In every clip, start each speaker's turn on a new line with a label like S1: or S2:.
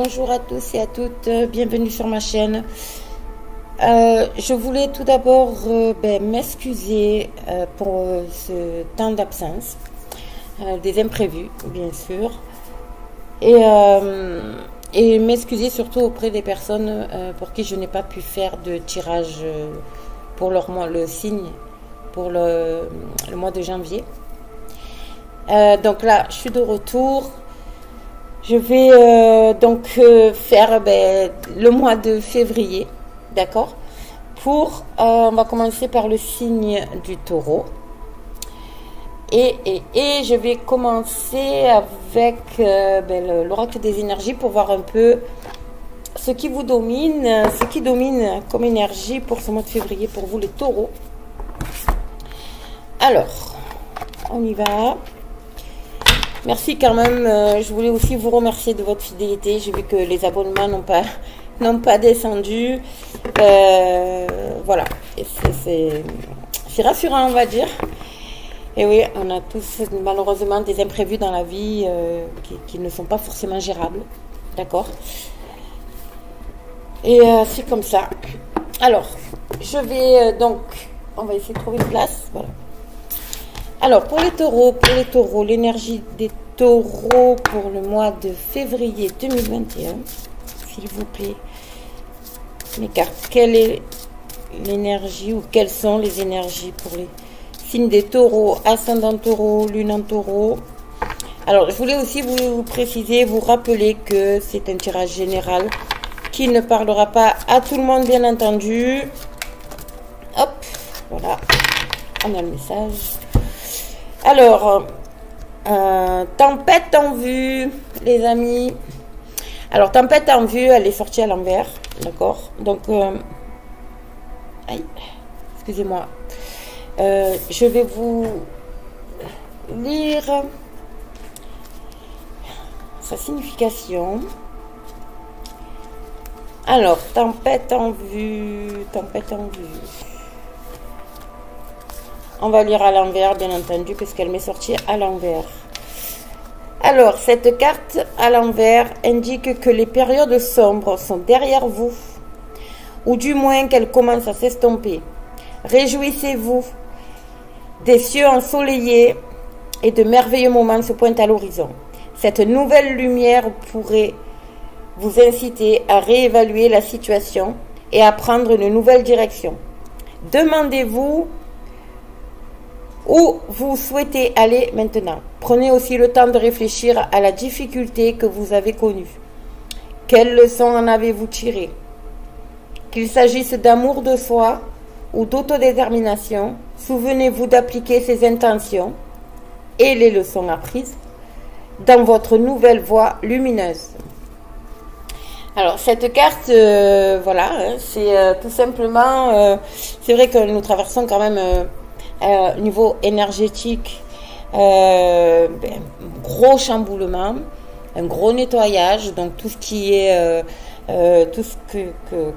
S1: Bonjour à tous et à toutes, bienvenue sur ma chaîne. Je voulais tout d'abord m'excuser pour ce temps d'absence, des imprévus bien sûr, et m'excuser surtout auprès des personnes pour qui je n'ai pas pu faire de tirage pour le signe pour le mois de janvier. Donc là, je suis de retour. Je vais faire le mois de février, d'accord? On va commencer par le signe du taureau. Et je vais commencer avec l'oracle des énergies pour voir un peu ce qui vous domine, ce qui domine comme énergie pour ce mois de février pour vous les taureaux. Alors, on y va. Merci quand même, je voulais aussi vous remercier de votre fidélité. J'ai vu que les abonnements n'ont pas descendu. Voilà, c'est rassurant, on va dire. Et oui, on a tous malheureusement des imprévus dans la vie qui ne sont pas forcément gérables. D'accord? Et c'est comme ça. Alors, je vais on va essayer de trouver une place. Voilà. Alors, pour les taureaux, l'énergie des taureaux pour le mois de février 2021, s'il vous plaît, mes cartes, quelle est l'énergie ou quelles sont les énergies pour les signes des taureaux, ascendant taureau, lune en taureau? Alors, je voulais aussi vous préciser, vous rappeler que c'est un tirage général qui ne parlera pas à tout le monde, bien entendu. Hop, voilà, on a le message. Alors, tempête en vue, les amis. Alors, tempête en vue, elle est sortie à l'envers, d'accord? Donc, excusez-moi. Je vais vous lire sa signification. Alors, tempête en vue, tempête en vue. On va lire à l'envers, bien entendu, puisqu'elle m'est sortie à l'envers. Alors, cette carte à l'envers indique que les périodes sombres sont derrière vous, ou du moins qu'elles commencent à s'estomper. Réjouissez-vous, des cieux ensoleillés et de merveilleux moments se pointent à l'horizon. Cette nouvelle lumière pourrait vous inciter à réévaluer la situation et à prendre une nouvelle direction. Demandez-vous où vous souhaitez aller maintenant. Prenez aussi le temps de réfléchir à la difficulté que vous avez connue. Quelles leçons en avez-vous tirées? Qu'il s'agisse d'amour de soi ou d'autodétermination, souvenez-vous d'appliquer ces intentions et les leçons apprises dans votre nouvelle voie lumineuse. Alors, cette carte, voilà, c'est tout simplement, c'est vrai que nous traversons quand même niveau énergétique, gros chamboulement, un gros nettoyage, donc tout ce qui est tout ce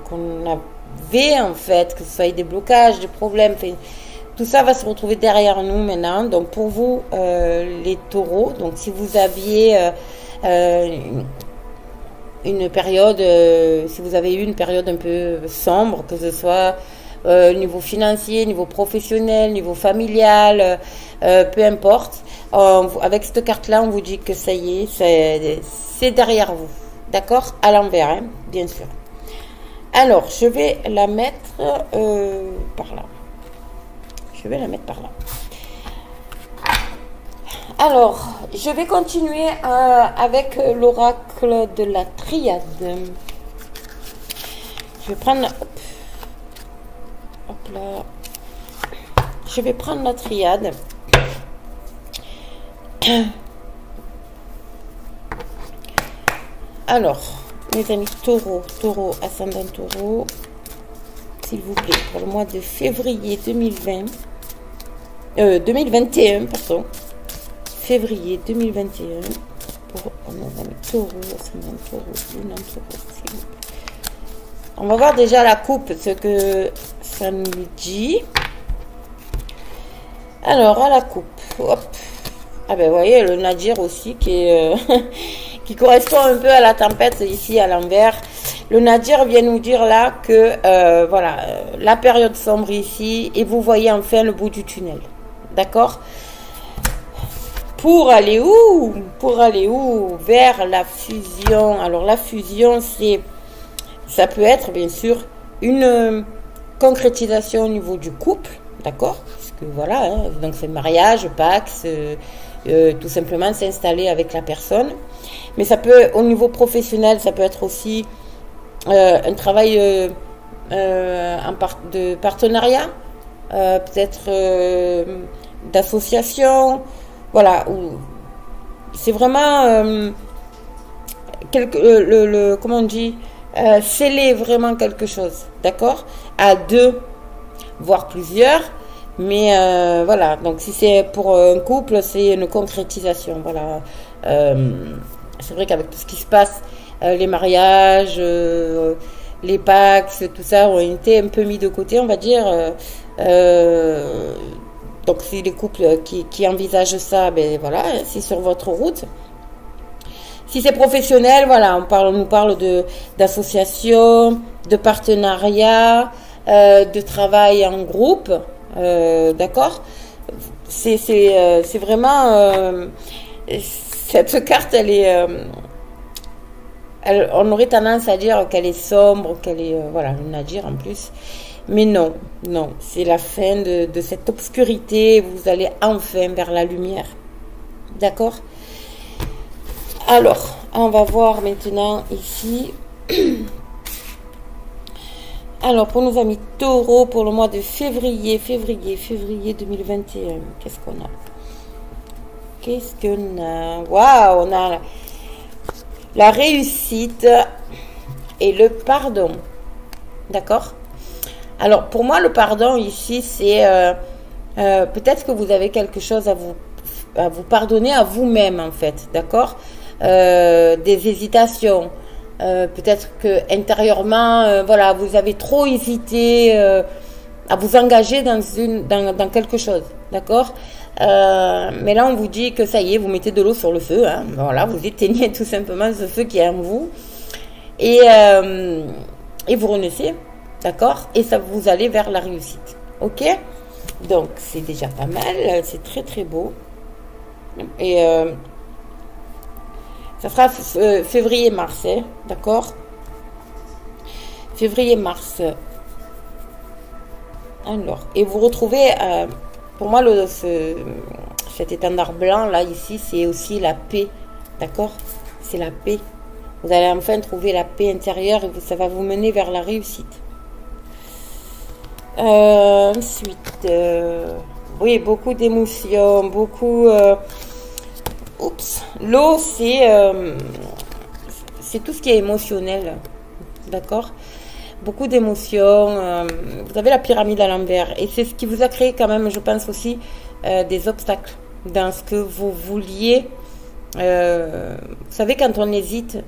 S1: qu'on avait en fait, que ce soit des blocages, des problèmes, tout ça va se retrouver derrière nous maintenant. Donc pour vous les taureaux, donc si vous aviez une période, si vous avez eu une période un peu sombre, que ce soit niveau financier, niveau professionnel, niveau familial, peu importe. Avec cette carte-là, on vous dit que ça y est, c'est derrière vous. D'accord? À l'envers, hein, bien sûr. Alors, je vais la mettre par là. Je vais la mettre par là. Alors, je vais continuer avec l'oracle de la triade. Je vais prendre... Hop là. Je vais prendre la triade. Alors, mes amis taureaux, ascendant taureau, s'il vous plaît, pour le mois de février 2021, pardon, février 2021, pour nos amis taureau, ascendant taureau, lune en taureau, s'il vous plaît. On va voir déjà la coupe, ce que ça nous dit. Alors, à la coupe, hop. Ah ben, vous voyez, le Nadir aussi qui est, qui correspond un peu à la tempête ici à l'envers. Le Nadir vient nous dire là que, voilà, la période sombre ici et vous voyez enfin le bout du tunnel. D'accord? Pour aller où? Pour aller où? Vers la fusion. Alors, la fusion, ça peut être, bien sûr, une concrétisation au niveau du couple. D'accord? Parce que voilà, hein, donc c'est mariage, Pax, tout simplement s'installer avec la personne. Mais ça peut, au niveau professionnel, ça peut être aussi un travail de partenariat, peut-être d'association. Voilà, c'est vraiment comment on dit, sceller vraiment quelque chose, d'accord? À deux, voire plusieurs, mais voilà, donc si c'est pour un couple, c'est une concrétisation, voilà. C'est vrai qu'avec tout ce qui se passe, les mariages, les Pax, tout ça ont été un peu mis de côté, on va dire. Donc, si les couples qui envisagent ça, ben voilà, c'est sur votre route. Si c'est professionnel, voilà, on nous parle d'association, de partenariat, de travail en groupe, d'accord. C'est vraiment cette carte, elle est, on aurait tendance à dire qu'elle est sombre, qu'elle est, voilà, le Nadir en plus. Mais non, non, c'est la fin de cette obscurité. Vous allez enfin vers la lumière. D'accord? Alors, on va voir maintenant ici. Alors, pour nos amis taureaux, pour le mois de février 2021, qu'est-ce qu'on a? Qu'est-ce qu'on a? Waouh, on a la réussite et le pardon. D'accord? Alors, pour moi, le pardon ici, c'est peut-être que vous avez quelque chose à vous pardonner à vous-même, en fait, d'accord? Des hésitations. Peut-être que intérieurement, voilà, vous avez trop hésité à vous engager dans quelque chose, d'accord? Mais là, on vous dit que ça y est, vous mettez de l'eau sur le feu, hein, voilà, vous éteignez tout simplement ce feu qui est en vous et vous renaissez. D'accord? Et ça, vous allez vers la réussite. Ok? Donc, c'est déjà pas mal. C'est très, très beau. Et ça sera février-mars. Hein, d'accord? Février-mars. Alors, et vous retrouvez, pour moi, cet étendard blanc, là, ici, c'est aussi la paix. D'accord? C'est la paix. Vous allez enfin trouver la paix intérieure et ça va vous mener vers la réussite. Ensuite, oui, beaucoup d'émotions, beaucoup... oups, l'eau, c'est tout ce qui est émotionnel, d'accord? Beaucoup d'émotions, vous avez la pyramide à l'envers, et c'est ce qui vous a créé quand même, je pense aussi, des obstacles dans ce que vous vouliez. Vous savez, quand on hésite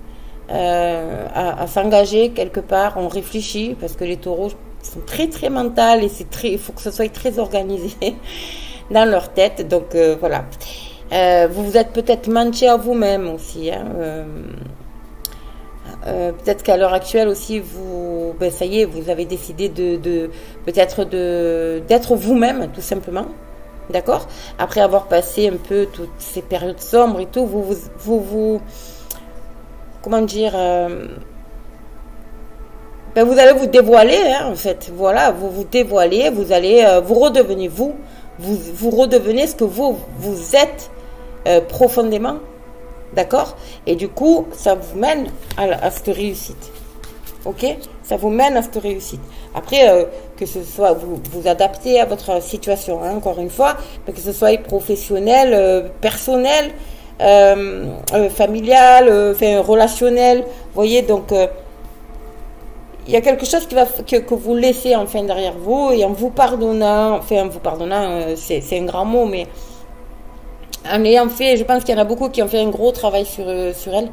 S1: à s'engager quelque part, on réfléchit, parce que les taureaux sont très très mentales et il faut que ce soit très organisé dans leur tête. Donc voilà, vous vous êtes peut-être menti à vous-même aussi. Hein, peut-être qu'à l'heure actuelle aussi, ben, ça y est, vous avez décidé peut-être d'être vous-même tout simplement. D'accord? Après avoir passé un peu toutes ces périodes sombres et tout, vous comment dire, ben vous allez vous dévoiler, hein, en fait. Voilà, vous vous dévoilez, vous allez, vous redevenez vous redevenez ce que vous êtes profondément, d'accord? Et du coup, ça vous mène à cette réussite, ok? Ça vous mène à cette réussite. Après, que ce soit, vous adaptez à votre situation, hein, encore une fois, mais que ce soit professionnel, personnel, familial, enfin, relationnel, vous voyez, donc... il y a quelque chose que vous laissez enfin derrière vous et en vous pardonnant, c'est un grand mot, mais en ayant fait, je pense qu'il y en a beaucoup qui ont fait un gros travail sur elle.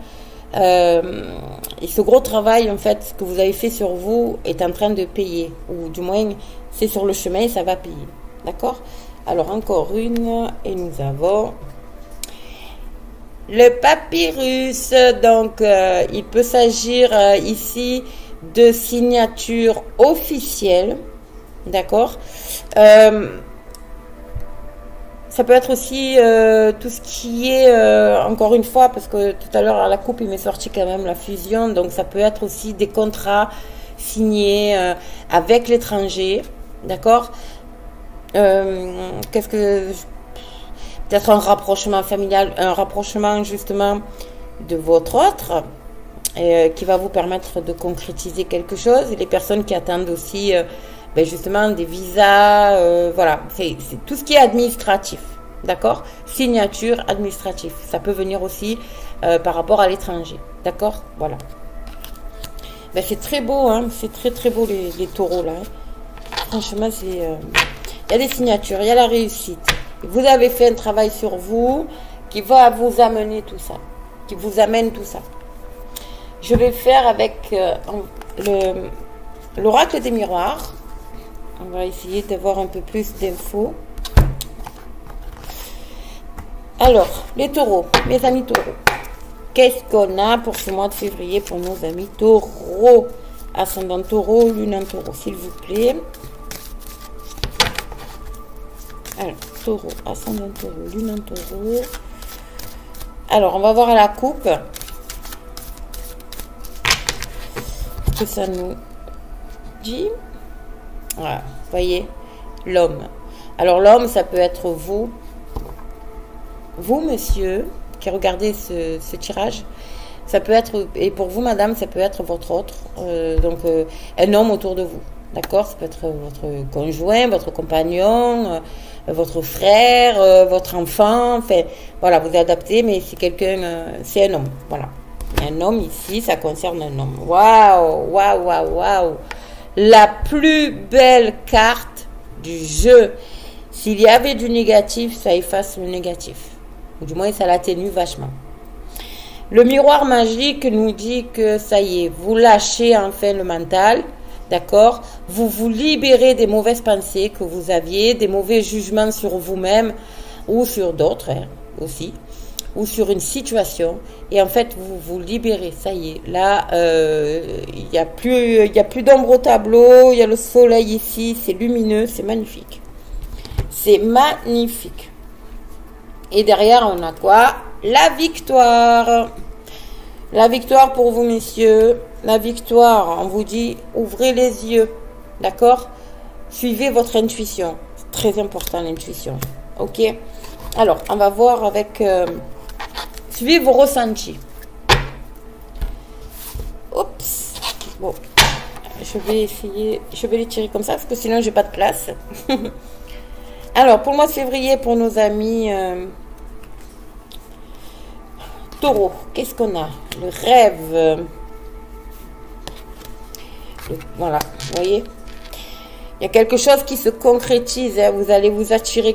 S1: Et ce gros travail, en fait, que vous avez fait sur vous est en train de payer, ou du moins c'est sur le chemin et ça va payer. D'accord? Alors encore une, et nous avons le papyrus. Donc, il peut s'agir ici de signature officielle. D'accord. Ça peut être aussi tout ce qui est, encore une fois, parce que tout à l'heure à la coupe, il m'est sorti quand même la fusion. Donc, ça peut être aussi des contrats signés avec l'étranger. D'accord. Qu'est-ce que... Peut-être un rapprochement familial, un rapprochement justement de votre autre, qui va vous permettre de concrétiser quelque chose. Et les personnes qui attendent aussi... ben justement des visas, voilà, c'est tout ce qui est administratif, d'accord, signature administrative, ça peut venir aussi par rapport à l'étranger, d'accord, voilà. Ben c'est très beau, hein, c'est très beau les taureaux là, hein. Franchement c'est, il y a des signatures, il y a la réussite, vous avez fait un travail sur vous qui va vous amener tout ça, qui vous amène tout ça. Je vais faire avec l'oracle des miroirs. On va essayer d'avoir un peu plus d'infos. Alors, les taureaux, mes amis taureaux. Qu'est-ce qu'on a pour ce mois de février pour nos amis taureaux? Ascendant taureau, lune en taureau, s'il vous plaît. Alors, taureau, ascendant taureau, lune en taureau. Alors, on va voir à la coupe. Ce que ça nous dit. Voilà, voyez, l'homme. Alors l'homme, ça peut être vous, monsieur, qui regardez ce tirage. Ça peut être, et pour vous, madame, ça peut être votre autre, donc un homme autour de vous. D'accord? Ça peut être votre conjoint, votre compagnon, votre frère, votre enfant. Enfin, voilà, vous adaptez, mais c'est quelqu'un, c'est un homme. Voilà. Un homme ici, ça concerne un homme. Waouh, waouh, waouh, waouh. La plus belle carte du jeu. S'il y avait du négatif, ça efface le négatif. Ou du moins, ça l'atténue vachement. Le miroir magique nous dit que ça y est, vous lâchez enfin le mental. D'accord? Vous vous libérez des mauvaises pensées que vous aviez, des mauvais jugements sur vous-même ou sur d'autres hein, aussi. Ou sur une situation, et en fait, vous vous libérez, ça y est. Là, il n'y a plus d'ombre au tableau, il y a le soleil ici, c'est lumineux, c'est magnifique. C'est magnifique. Et derrière, on a quoi? La victoire. La victoire pour vous, messieurs. La victoire, on vous dit, ouvrez les yeux, d'accord? Suivez votre intuition. C'est très important, l'intuition. Ok? Alors, on va voir avec... suivez vos ressentis. Oups. Bon. Je vais essayer... Je vais les tirer comme ça, parce que sinon, j'ai pas de place. Alors, pour le mois de février, pour nos amis... taureau, qu'est-ce qu'on a? Le rêve. Voilà, vous voyez? Il y a quelque chose qui se concrétise. Hein. Vous allez vous attirer,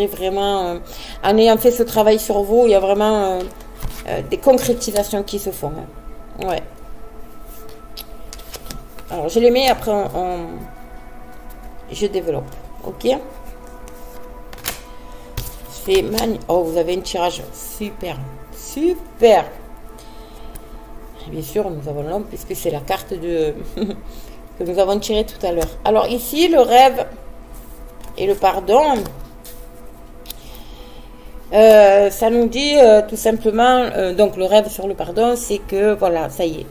S1: vraiment, en ayant fait ce travail sur vous, il y a vraiment des concrétisations qui se font. Hein. Ouais. Alors, je les mets, après, je développe. Ok? C'est magnifique. Oh, vous avez un tirage super. Super. Et bien sûr, nous avons l'homme, puisque c'est la carte de... que nous avons tiré tout à l'heure. Alors ici, le rêve et le pardon, ça nous dit tout simplement, donc le rêve sur le pardon, c'est que voilà, ça y est.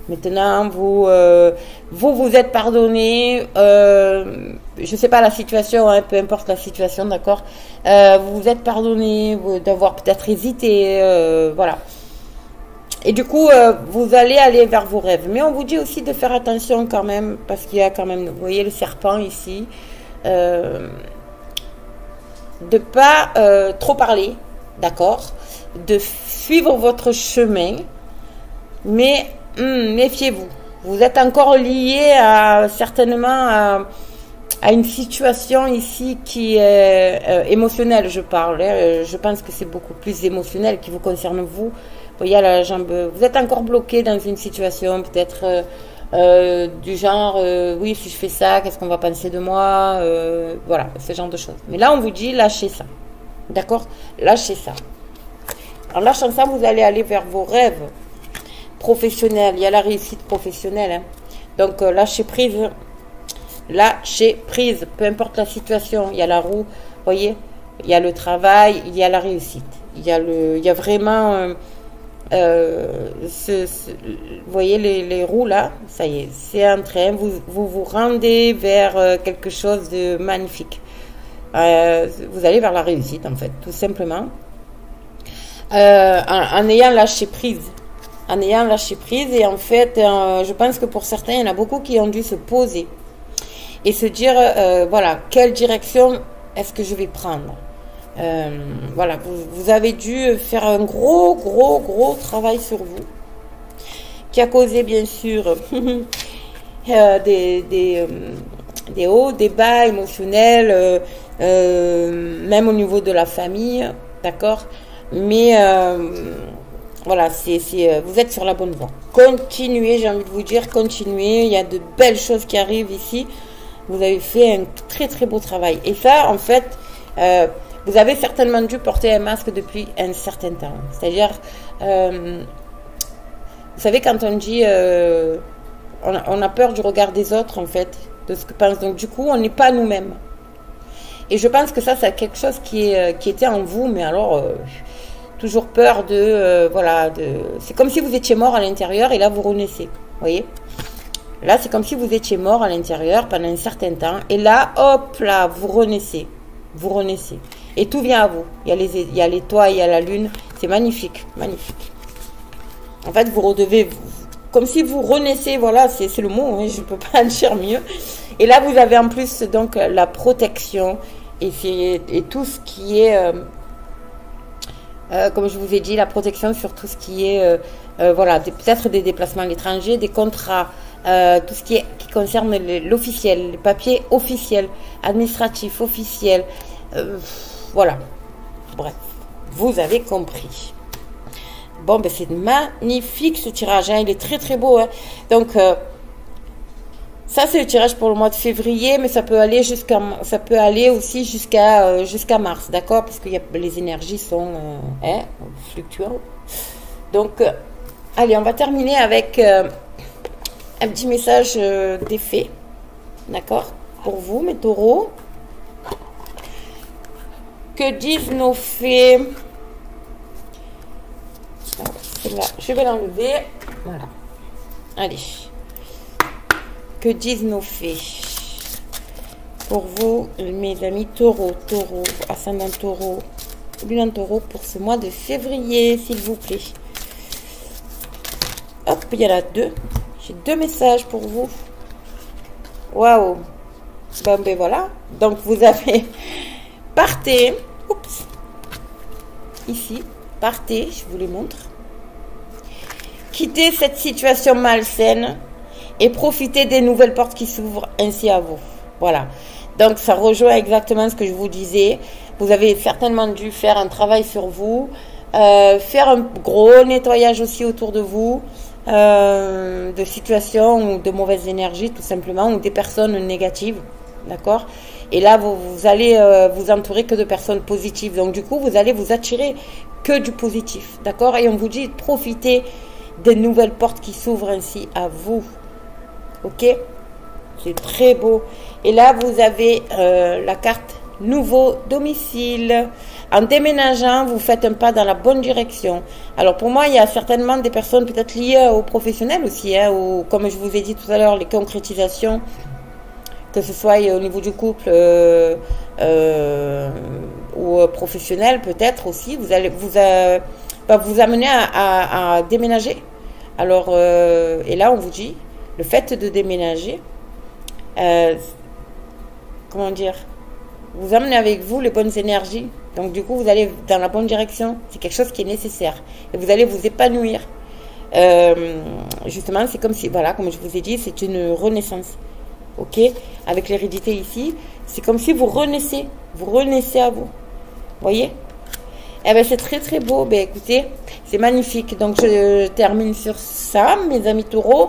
S1: Maintenant, vous êtes pardonné. Je sais pas la situation, hein, peu importe la situation, d'accord. Vous vous êtes pardonné d'avoir peut-être hésité, voilà. Et du coup, vous allez aller vers vos rêves. Mais on vous dit aussi de faire attention quand même, parce qu'il y a quand même, vous voyez le serpent ici, de pas trop parler, d'accord, de suivre votre chemin, mais méfiez-vous. Vous êtes encore lié certainement à une situation ici qui est émotionnelle, je parle. Hein. Je pense que c'est beaucoup plus émotionnel qui vous concerne vous. Vous voyez à la jambe, vous êtes encore bloqué dans une situation peut-être du genre, oui, si je fais ça, qu'est-ce qu'on va penser de moi, voilà, ce genre de choses. Mais là, on vous dit, lâchez ça. D'accord? Lâchez ça. En lâchant ça, vous allez aller vers vos rêves professionnels. Il y a la réussite professionnelle. Hein. Donc, lâchez prise. Lâchez prise. Peu importe la situation. Il y a la roue. Vous voyez, il y a le travail. Il y a la réussite. Il y a vraiment... vous voyez les roues là, ça y est, c'est un train, vous rendez vers quelque chose de magnifique. Vous allez vers la réussite en fait, tout simplement. En ayant lâché prise. En ayant lâché prise, et en fait, je pense que pour certains, il y en a beaucoup qui ont dû se poser et se dire, voilà, quelle direction est-ce que je vais prendre? Voilà, vous avez dû faire un gros travail sur vous, qui a causé bien sûr des hauts, des bas émotionnels, même au niveau de la famille, d'accord? Mais voilà, vous êtes sur la bonne voie. Continuez, j'ai envie de vous dire, continuez. Il y a de belles choses qui arrivent ici. Vous avez fait un très beau travail. Et ça, en fait, vous avez certainement dû porter un masque depuis un certain temps. C'est-à-dire, vous savez, quand on dit, on a peur du regard des autres, en fait, de ce que pensent. Donc, du coup, on n'est pas nous-mêmes. Et je pense que ça, c'est quelque chose qui était en vous, mais alors, toujours peur de, voilà, c'est comme si vous étiez mort à l'intérieur et là, vous renaissez. Vous voyez? Là, c'est comme si vous étiez mort à l'intérieur pendant un certain temps. Et là, hop, là, vous renaissez. Vous renaissez. Et tout vient à vous. Il y a l'étoile, il y a la lune. C'est magnifique. Magnifique. En fait, vous redevez... Comme si vous renaissez. Voilà, c'est le mot. Hein, je ne peux pas en dire mieux. Et là, vous avez en plus donc la protection. Et tout ce qui est... comme je vous ai dit, la protection sur tout ce qui est... voilà, peut-être des déplacements à l'étranger, des contrats... tout ce qui concerne l'officiel, les papiers officiels, administratifs, officiels, voilà. Bref, vous avez compris. Bon, ben c'est magnifique ce tirage, hein. Il est très beau. Hein. Donc, ça c'est le tirage pour le mois de février, mais ça peut aller aussi jusqu'à mars, d'accord? Parce que les énergies sont fluctuantes. Donc, allez, on va terminer avec un petit message d'effet, d'accord, pour vous, mes taureaux. Que disent nos fées? Là, je vais l'enlever. Voilà. Allez. Que disent nos fées pour vous, mes amis taureaux, ascendant taureau, lune en taureau pour ce mois de février, s'il vous plaît. Hop, il y en a deux. J'ai deux messages pour vous. Waouh. Bon, ben voilà. Donc, vous avez... Partez. Oups. Ici. Partez. Je vous les montre. Quittez cette situation malsaine et profitez des nouvelles portes qui s'ouvrent ainsi à vous. Voilà. Donc, ça rejoint exactement ce que je vous disais. Vous avez certainement dû faire un travail sur vous. Faire un gros nettoyage aussi autour de vous. De situations ou de mauvaises énergies tout simplement, ou des personnes négatives, d'accord? Et là vous allez vous entourer que de personnes positives, donc du coup vous allez vous attirer que du positif, d'accord? Et on vous dit profitez des nouvelles portes qui s'ouvrent ainsi à vous, ok? C'est très beau. Et là vous avez la carte nouveau domicile. En déménageant, vous faites un pas dans la bonne direction. Alors pour moi, il y a certainement des personnes peut-être liées aux professionnels aussi, hein, ou comme je vous ai dit tout à l'heure, les concrétisations, que ce soit au niveau du couple ou professionnel peut-être aussi, vous allez vous amener à déménager. Alors, et là on vous dit, le fait de déménager, comment dire, vous amenez avec vous les bonnes énergies. Donc, du coup, vous allez dans la bonne direction. C'est quelque chose qui est nécessaire. Et vous allez vous épanouir. Justement, c'est comme si, voilà, comme je vous ai dit, c'est une renaissance. OK? Avec l'hérédité ici, c'est comme si vous renaissez. Vous renaissez à vous. Vous voyez? Eh bien, c'est très beau. Ben, écoutez, c'est magnifique. Donc, je termine sur ça, mes amis taureaux.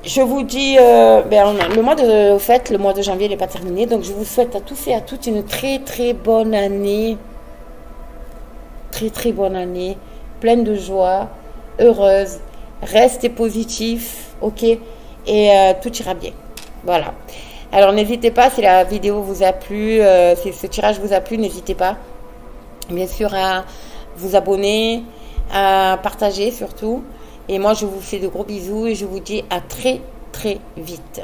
S1: Je vous dis, le mois de janvier n'est pas terminé, donc je vous souhaite à tous et à toutes une très bonne année très très bonne année, pleine de joie, heureuse. Restez positif, ok? Et tout ira bien. Voilà. Alors n'hésitez pas, si la vidéo vous a plu, si ce tirage vous a plu, n'hésitez pas, bien sûr, à vous abonner, à partager surtout. Et moi, je vous fais de gros bisous et je vous dis à très très vite.